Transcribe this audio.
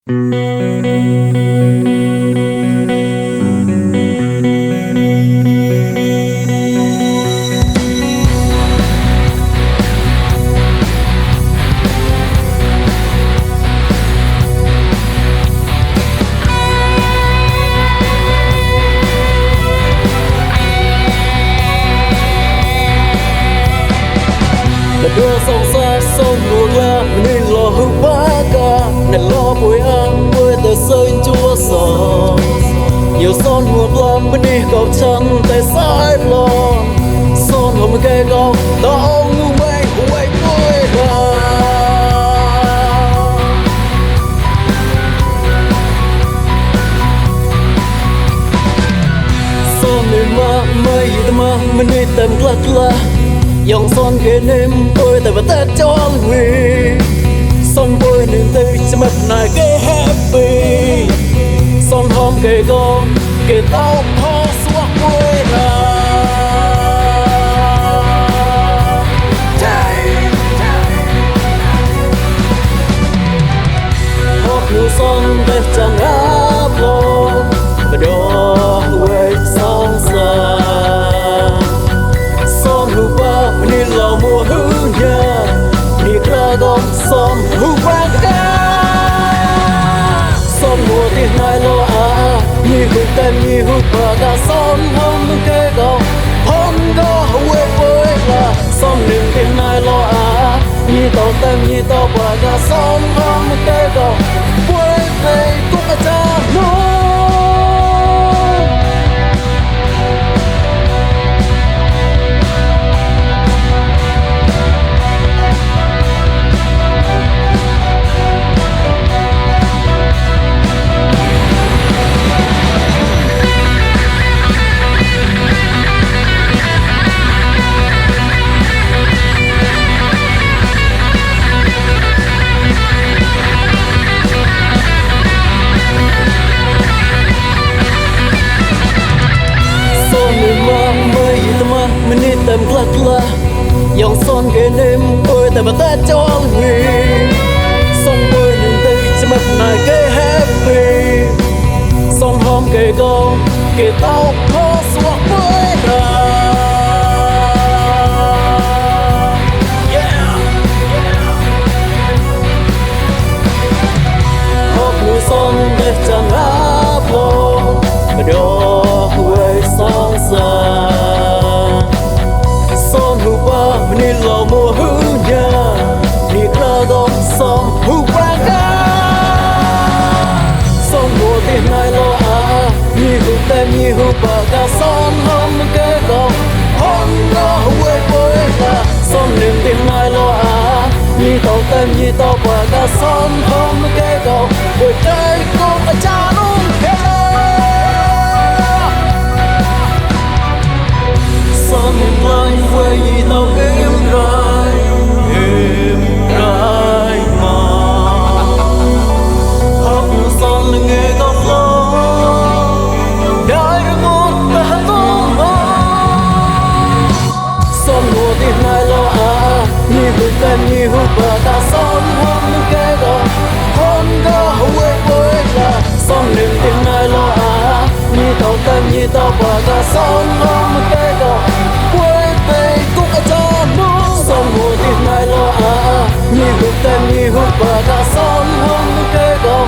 đưa sông xa sông mùa la nên lo hưng bá ca nên lo bùi ăn bùi tờ sơn chúa sò nhiều son mùa lam bên đi cầu trăng tay sai lo son hôm cây gò tao ngu mây quay bùi ra son người ma mây ma bên đi tầm lắc la dòng son kia nêm tôi tại vật tết cho người son tôi nên tôi chỉ mất này cái happy son hôm kề con kề tao ho suốt quê ra hót người son để chẳng áp lo và đó quê son xa ni lo mùa hư nhà ni ra gom son hư vang ca son mùa tiền này lo à ni hư tên ni hư bà ca son hôm kê gom hôm có quê với là son niềm tiền này lo à ni tao tên ni tao bà ca son hôm kê gom quê về cũng là cha nó mình đi tìm lắc la dòng son kề nêm tôi tại vật tết cho người son tôi nên đây chỉ mất này cái happy son hôm kề con kề tao có suốt với ra hót người son để chẳng áp lo mà đó quê son xa ni lo mùa hư nhà ni ra gom son hư vang ca son mùa tiền này lo à ni hư tên ni hư bà ca son hôm kê gom hôm có quê quê là son niềm tiền này lo à ni tao tên ni tao bà ca son hôm kê gom quê trái con ở cha luôn son niềm lai quê gì tao êm rai mà học son là nghề góc lo đại một ta to son mùa tiền này lo à như hư tên như hư bà ta son hôm kê gò hôm có quê quê là son niềm tiền này lo à như tao tên như tao bà ta son hôm kê gò quê về cũng ở cho nó son mùa tiền này lo à như hư tên như hư bà ta son hôm kê gò